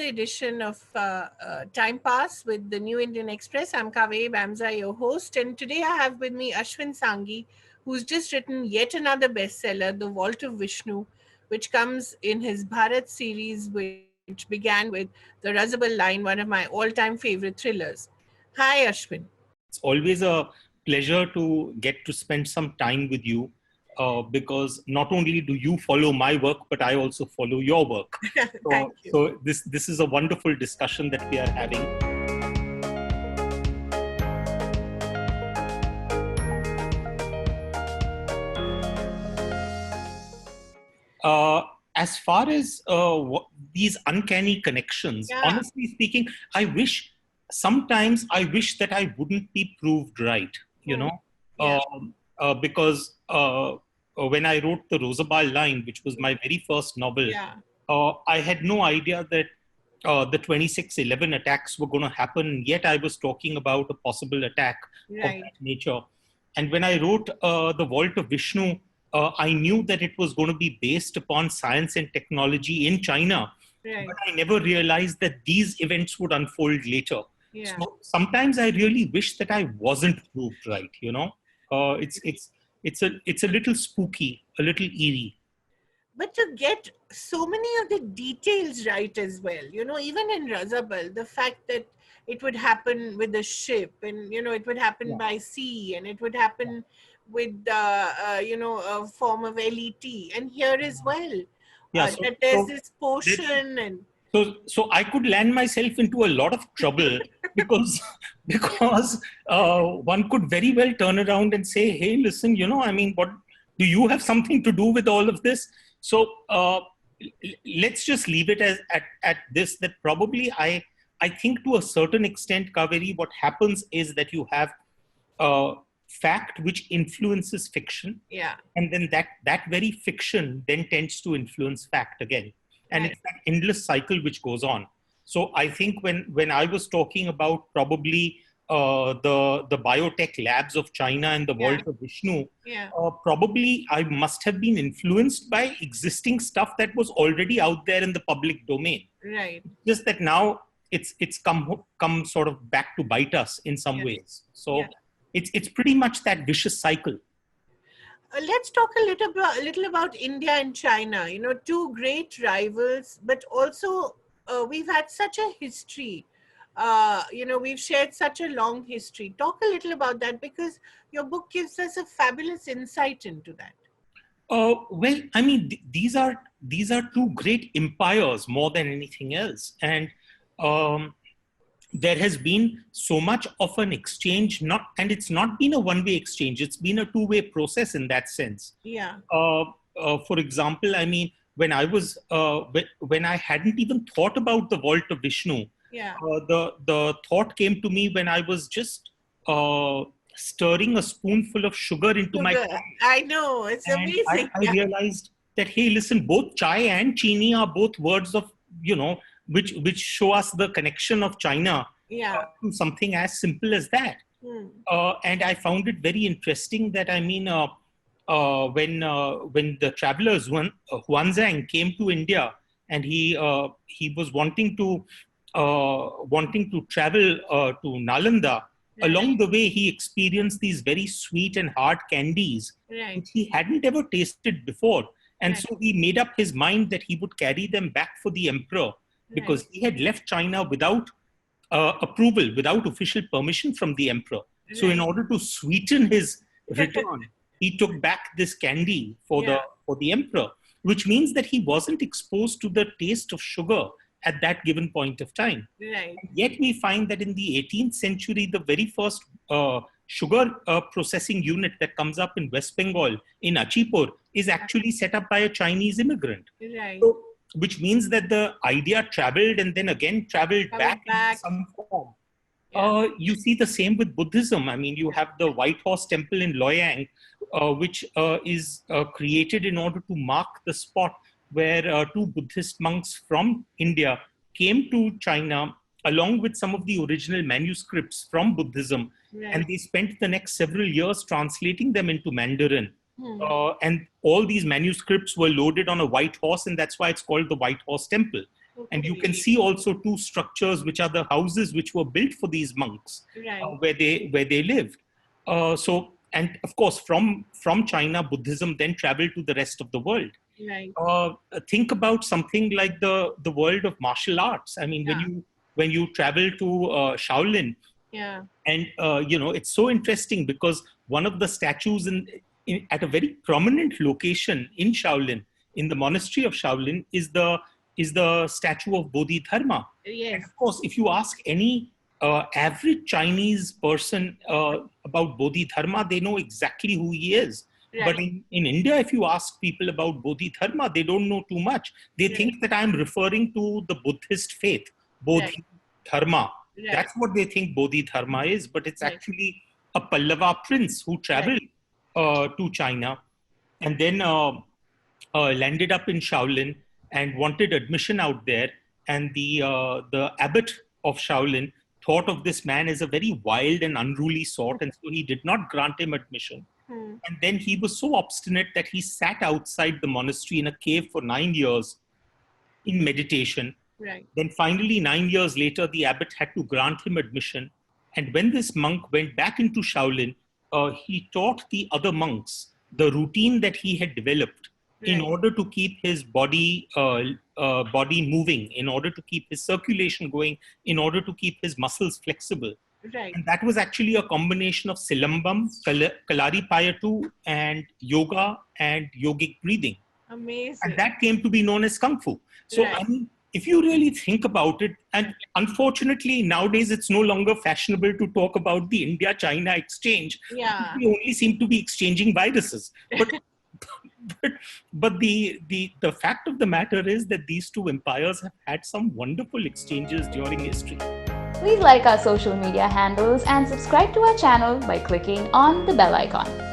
edition of Time Pass with the New Indian Express. I'm Kaveh Bamza, your host, and today I have with me Ashwin Sanghi, who's just written yet another bestseller, The Vault of Vishnu, which comes in his Bharat series, which began with The Razabal Line, one of my all-time favorite thrillers. Hi, Ashwin. It's always a pleasure to get to spend some time with you because not only do you follow my work, but I also follow your work. Thank you. So this is a wonderful discussion that we are having. As far as these uncanny connections, honestly speaking, sometimes I wish that I wouldn't be proved right, because when I wrote the Rosabal Line, which was my very first novel, I had no idea that the 26/11 attacks were going to happen, yet I was talking about a possible attack of that nature. And when I wrote The Vault of Vishnu, I knew that it was going to be based upon science and technology in China, but I never realized that these events would unfold later. So sometimes I really wish that I wasn't proved right. It's a little spooky, a little eerie. But to get so many of the details right as well, even in Razabal, the fact that it would happen with a ship, and it would happen by sea, and it would happen with a form of LET, and here as well, that there's this potion and. So I could land myself into a lot of trouble because one could very well turn around and say, hey, listen, what do you have something to do with all of this? So let's just leave it at this, that probably I think to a certain extent, Kaveri, what happens is that you have fact which influences fiction. And then that very fiction then tends to influence fact again. And it's that endless cycle which goes on. So I think when I was talking about probably the biotech labs of China and the Vault of Vishnu, probably I must have been influenced by existing stuff that was already out there in the public domain. Right. Just that now it's come sort of back to bite us in some ways. So it's pretty much that vicious cycle. Let's talk a little about India and China, two great rivals, but also we've had such a history. We've shared such a long history. Talk a little about that, because your book gives us a fabulous insight into that. Well, I mean, these are two great empires more than anything else. And there has been so much of an exchange, and it's not been a one-way exchange. It's been a two-way process in that sense. For example, I mean, when I hadn't even thought about the Vault of Vishnu, the thought came to me when I was just stirring a spoonful of sugar into my coffee. I know, it's amazing. I realized that, hey, listen, both chai and chini are both words of, which show us the connection of China to something as simple as that. And I found it very interesting that, I mean, when the travelers, Huanzhang, came to India, and he was wanting to travel to Nalanda, along the way he experienced these very sweet and hard candies, which he hadn't ever tasted before. And so he made up his mind that he would carry them back for the emperor, because he had left China without approval, without official permission from the emperor. So in order to sweeten his return, he took back this candy for the emperor, which means that he wasn't exposed to the taste of sugar at that given point of time. Yet we find that in the 18th century, the very first sugar processing unit that comes up in West Bengal, in Achipur, is actually set up by a Chinese immigrant. So, which means that the idea traveled and then again traveled back in some form. You see the same with Buddhism. I mean, you have the White Horse Temple in Loyang, which is created in order to mark the spot where two Buddhist monks from India came to China along with some of the original manuscripts from Buddhism. And they spent the next several years translating them into Mandarin. And all these manuscripts were loaded on a white horse, and that's why it's called the White Horse Temple. And you can Okay. see also two structures, which are the houses which were built for these monks, Right. where they lived. And of course, from China, Buddhism then traveled to the rest of the world. Right. uh, think about something like the world of martial arts. I mean, Yeah. when you travel to Shaolin, Yeah. and it's so interesting because one of the statues at a very prominent location in Shaolin, in the monastery of Shaolin, is the statue of Bodhidharma. And Yes. of course, if you ask any average Chinese person about Bodhidharma, they know exactly who he is. But Right. in India, if you ask people about Bodhidharma, they don't know too much. They Right. think that I'm referring to the Buddhist faith, Right. Bodhidharma. Right. That's what they think Bodhidharma is, but it's Right. actually a Pallava prince who Right. traveled to China and then landed up in Shaolin and wanted admission out there. And the abbot of Shaolin thought of this man as a very wild and unruly sort, and so he did not grant him admission. Hmm. And then he was so obstinate that he sat outside the monastery in a cave for 9 years in meditation. Right. Then finally, 9 years later, the abbot had to grant him admission. And when this monk went back into Shaolin, he taught the other monks the routine that he had developed in Right. order to keep his body moving, in order to keep his circulation going, in order to keep his muscles flexible. Right. And that was actually a combination of Silambam, Kalaripayattu, and yoga and yogic breathing. And Amazing. that came to be known as Kung Fu. So, Right. I mean, if you really think about it, and unfortunately, nowadays it's no longer fashionable to talk about the India China exchange. Yeah. We only seem to be exchanging viruses. But but, but the fact of the matter is that these two empires have had some wonderful exchanges during history. Please like our social media handles and subscribe to our channel by clicking on the bell icon.